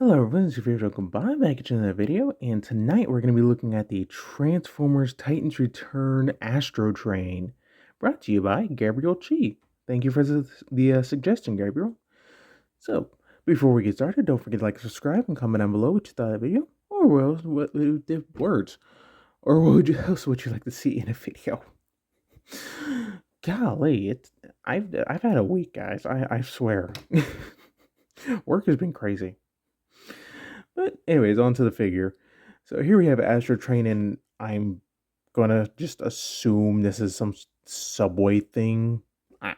Hello everyone, it's your favorite welcome back to another video, and tonight we're going to be looking at the Transformers Titans Return Astrotrain, brought to you by Gabriel Chi. Thank you for the suggestion, Gabriel. So, before we get started, don't forget to like, subscribe, and comment down below what you thought of the video, or what the words, or what else would you like to see in a video. Golly, I've had a week, guys. I swear, work has been crazy. But anyways, on to the figure. So here we have Astro Train, and I'm gonna just assume this is some subway thing. A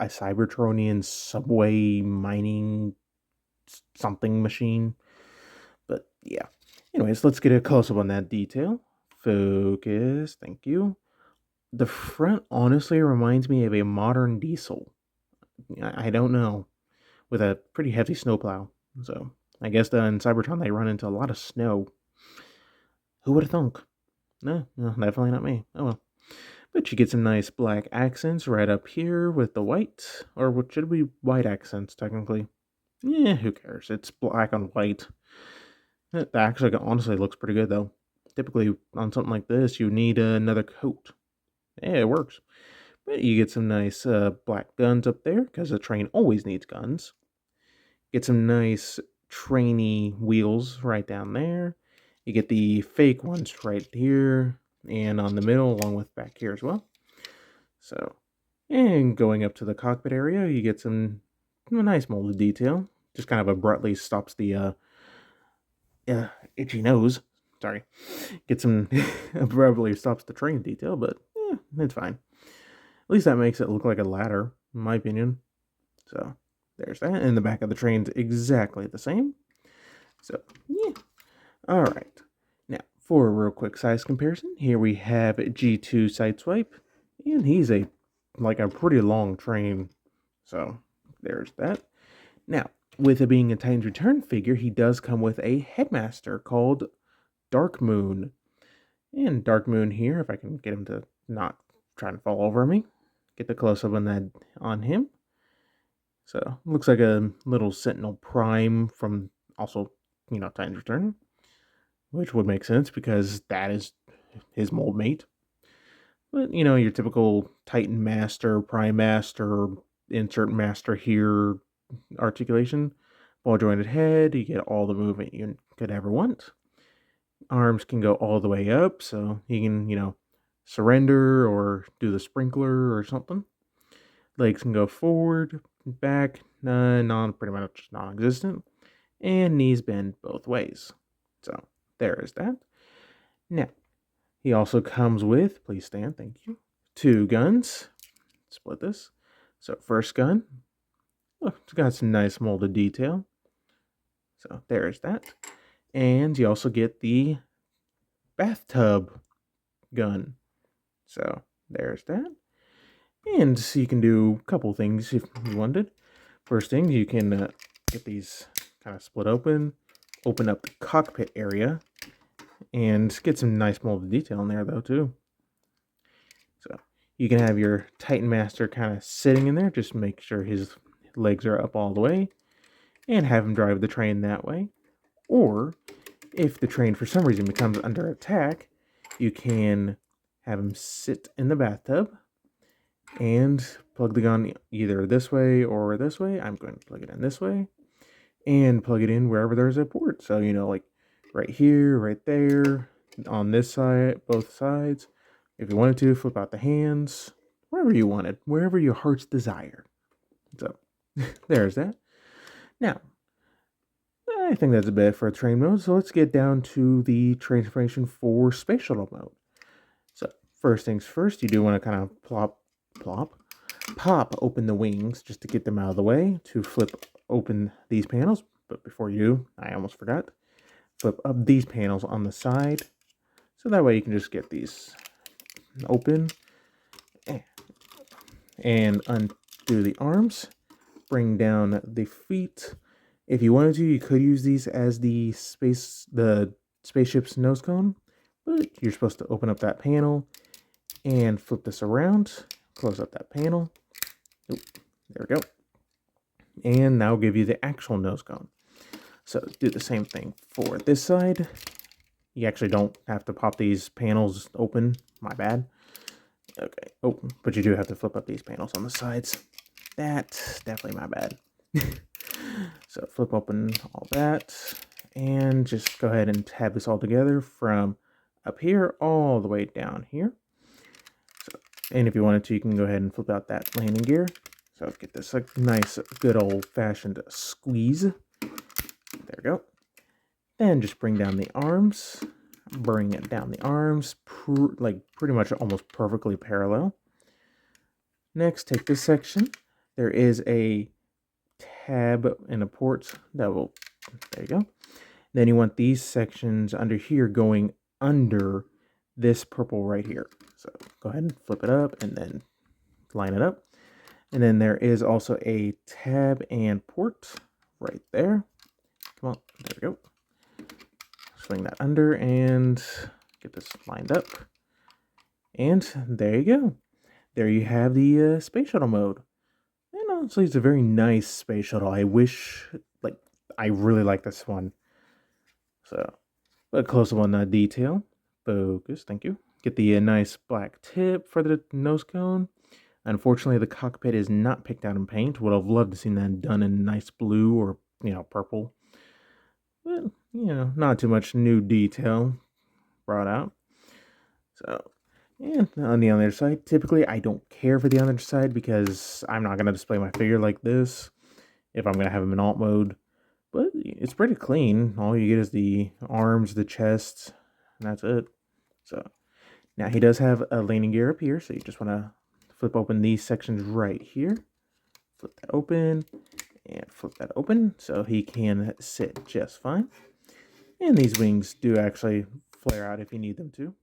Cybertronian subway mining something machine. But yeah. Anyways, let's get a close up on that detail. Focus, thank you. The front honestly reminds me of a modern diesel. I don't know. With a pretty heavy snowplow. So I guess in Cybertron they run into a lot of snow. Who would have thunk? No, definitely not me. Oh well. But you get some nice black accents right up here with the white. Or what should be white accents, technically. Yeah, who cares? It's black on white. It actually honestly looks pretty good, though. Typically, on something like this, you need another coat. Yeah, it works. But you get some nice black guns up there, because the train always needs guns. Get some nice trainy wheels right down there. You get the fake ones right here and on the middle, along with back here as well. So, and going up to the cockpit area, you get some nice molded detail. Just kind of abruptly stops the itchy nose. Sorry. Get some abruptly stops the train detail, but it's fine. At least that makes it look like a ladder, in my opinion. So, there's that. And the back of the train's exactly the same. So, yeah. All right. Now, for a real quick size comparison, here we have G2 Sideswipe, and he's a pretty long train. So, there's that. Now, with it being a Titans Return figure, he does come with a headmaster called Dark Moon. And Dark Moon here, if I can get him to not try and fall over me, get the close up on that on him. So, looks like a little Sentinel Prime from also, Titans Return. Which would make sense because that is his mold mate. But, your typical Titan Master, Prime Master, insert Master here articulation. Ball jointed head, you get all the movement you could ever want. Arms can go all the way up, so he can, surrender or do the sprinkler or something. Legs can go forward, back, pretty much non-existent. And knees bend both ways. So, there is that. Now, he also comes with, please stand, thank you, 2 guns. Split this. So, first gun, it's got some nice molded detail. So, there's that. And you also get the bathtub gun. So, there's that. And so you can do a couple things if you wanted. First thing, you can get these kind of split open up the cockpit area, and get some nice molded detail in there, though, too. So you can have your Titan Master kind of sitting in there, just make sure his legs are up all the way, and have him drive the train that way. Or, if the train for some reason becomes under attack, you can have him sit in the bathtub and plug the gun either this way or this way. I'm going to plug it in this way, and plug it in wherever there's a port. So, like right here, right there, on this side, both sides. If you wanted to, flip out the hands, wherever you wanted, wherever your heart's desire. So, there's that. Now, I think that's a bit for a train mode, so let's get down to the transformation for space shuttle mode. So, first things first, you do want to kind of pop open the wings just to get them out of the way to flip open these panels. But before you do, I almost forgot, flip up these panels on the side, so that way you can just get these open and undo the arms, bring down the feet. If you wanted to, you could use these as the spaceship's nose cone, but you're supposed to open up that panel and flip this around, close up that panel. Oop, there we go. And now give you the actual nose cone. So do the same thing for this side. You actually don't have to pop these panels open. My bad. Okay. Oh, but you do have to flip up these panels on the sides. That's definitely my bad. So flip open all that and just go ahead and tab this all together from up here all the way down here. So, and if you wanted to, you can go ahead and flip out that landing gear. So get this a nice, good old-fashioned squeeze. There we go. Then just bring down the arms. Bring it down the arms, like pretty much almost perfectly parallel. Next, take this section. There is a tab and a port that will, there you go. Then you want these sections under here going under this purple right here. So go ahead and flip it up and then line it up. And then there is also a tab and port right there. Come on, there we go. Swing that under and get this lined up. And there you go. There you have the space shuttle mode. And honestly, it's a very nice space shuttle. I wish, like, I really like this one. So, a close up on that detail. Focus, thank you. Get the nice black tip for the nose cone. Unfortunately, the cockpit is not picked out in paint. Would have loved to see that done in nice blue or, purple. But, not too much new detail brought out. So, and on the other side, typically I don't care for the other side because I'm not going to display my figure like this if I'm going to have him in alt mode. But it's pretty clean. All you get is the arms, the chest, and that's it. So, now he does have a landing gear up here, so you just want to flip open these sections right here. Flip that open, and flip that open, so he can sit just fine. And these wings do actually flare out if you need them to.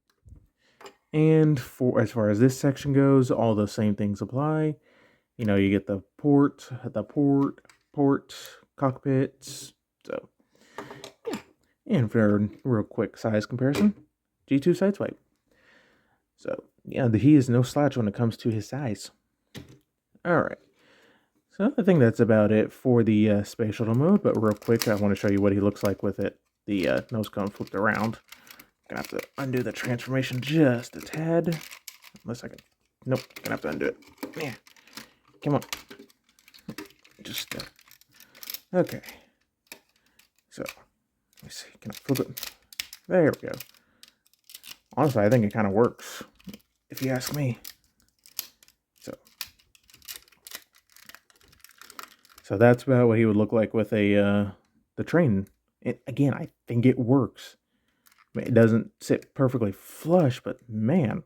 And for as far as this section goes, all the same things apply. You get the port, cockpits. So, yeah. And for a real quick size comparison, G2 sideswipe. So, yeah, he is no slouch when it comes to his size. Alright. So, I think that's about it for the space shuttle mode. But real quick, I want to show you what he looks like with it. The nose cone flipped around. Gonna have to undo the transformation just a tad. Unless I can. Nope, gonna have to undo it. Yeah. Come on. Just, okay. So, let me see. Can I flip it? There we go. Honestly, I think it kind of works, if you ask me. So that's about what he would look like with the train. Again, I think it works. It doesn't sit perfectly flush, but man.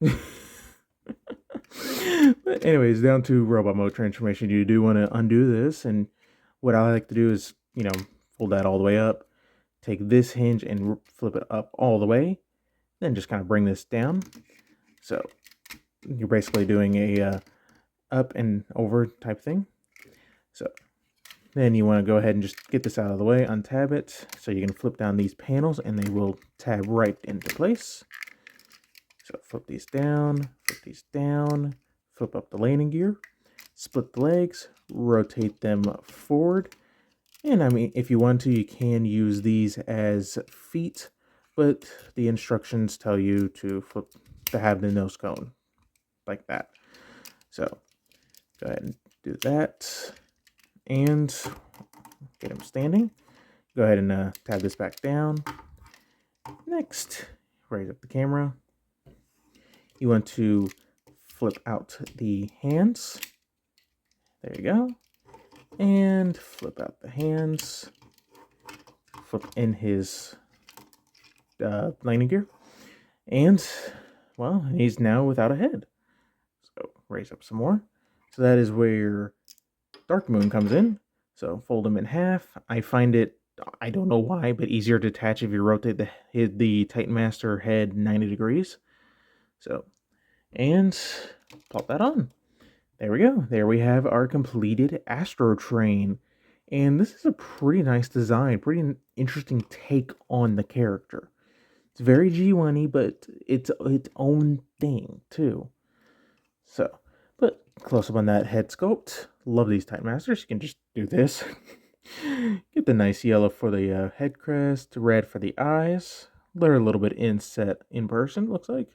But anyways, down to robot mode transformation. You do want to undo this, and what I like to do is, fold that all the way up, take this hinge and flip it up all the way, then just kind of bring this down. So you're basically doing a up and over type thing. So then you want to go ahead and just get this out of the way, untab it, so you can flip down these panels and they will tab right into place. So flip these down, flip up the landing gear, split the legs, rotate them forward. And I mean, if you want to, you can use these as feet, but the instructions tell you to have the nose cone like that. So go ahead and do that. And get him standing. Go ahead and tab this back down. Next, raise up the camera. You want to flip out the hands. There you go. And flip out the hands. Flip in his landing gear. And, well, he's now without a head. So, raise up some more. So that is where Dark Moon comes in. So fold them in half. I find it, I don't know why, but easier to attach if you rotate the Titan Master head 90 degrees. So, and pop that on. There we go. There we have our completed Astrotrain. And this is a pretty nice design, pretty interesting take on the character. It's very G1-y, but it's its own thing, too. So, but close up on that head sculpt. Love these Titan Masters. You can just do this. Get the nice yellow for the head crest, red for the eyes. They're a little bit inset in person, looks like.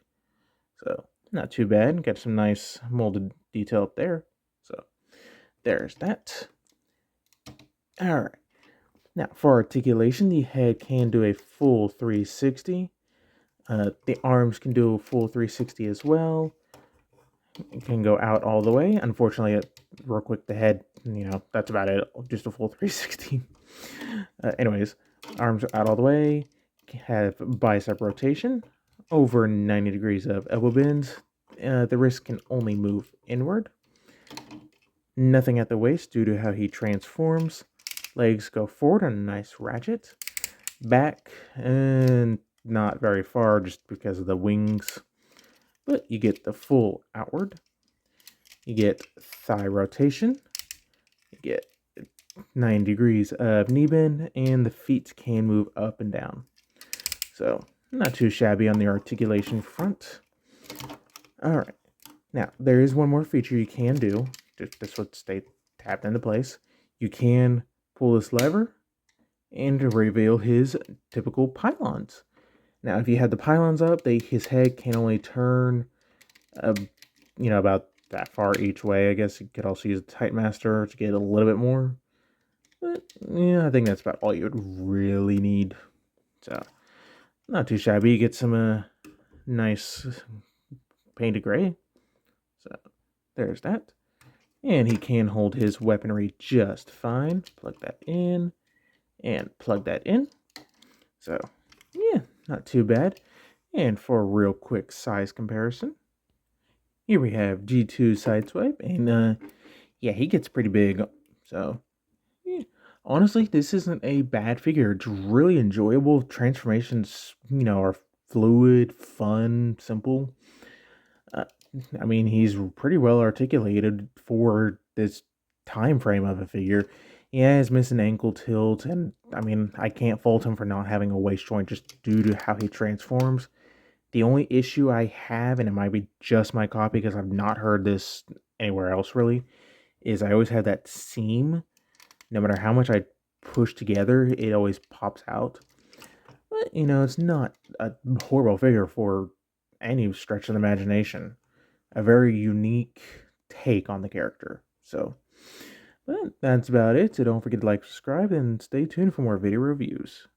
So, not too bad. Got some nice molded detail up there. So, there's that. Alright. Now, for articulation, the head can do a full 360. The arms can do a full 360 as well. It can go out all the way. Unfortunately, real quick, the head, that's about it. Just a full 360. Anyways, arms out all the way. Have bicep rotation. Over 90 degrees of elbow bends. The wrist can only move inward. Nothing at the waist due to how he transforms. Legs go forward on a nice ratchet. Back, and not very far just because of the wings. But you get the full outward. You get thigh rotation. You get 9 degrees of knee bend, and the feet can move up and down. So, not too shabby on the articulation front. Alright, now there is one more feature you can do. This would stay tapped into place. You can pull this lever and reveal his typical pylons. Now, if you had the pylons up, his head can only turn, about that far each way. I guess you could also use the Titan Master to get a little bit more. But, yeah, I think that's about all you would really need. So, not too shabby. You get some nice painted gray. So, there's that. And he can hold his weaponry just fine. Plug that in. And plug that in. So, yeah, not too bad. And for a real quick size comparison, here we have G2 Sideswipe, and yeah, he gets pretty big. So, yeah. Honestly, this isn't a bad figure. It's really enjoyable. Transformations, are fluid, fun, simple. Uh, I mean, he's pretty well articulated for this time frame of a figure. Yeah, he's missing ankle tilt, and I mean, I can't fault him for not having a waist joint just due to how he transforms. The only issue I have, and it might be just my copy because I've not heard this anywhere else really, is I always have that seam. No matter how much I push together, it always pops out. But, it's not a horrible figure for any stretch of the imagination. A very unique take on the character. So, but that's about it. So don't forget to like, subscribe, and stay tuned for more video reviews.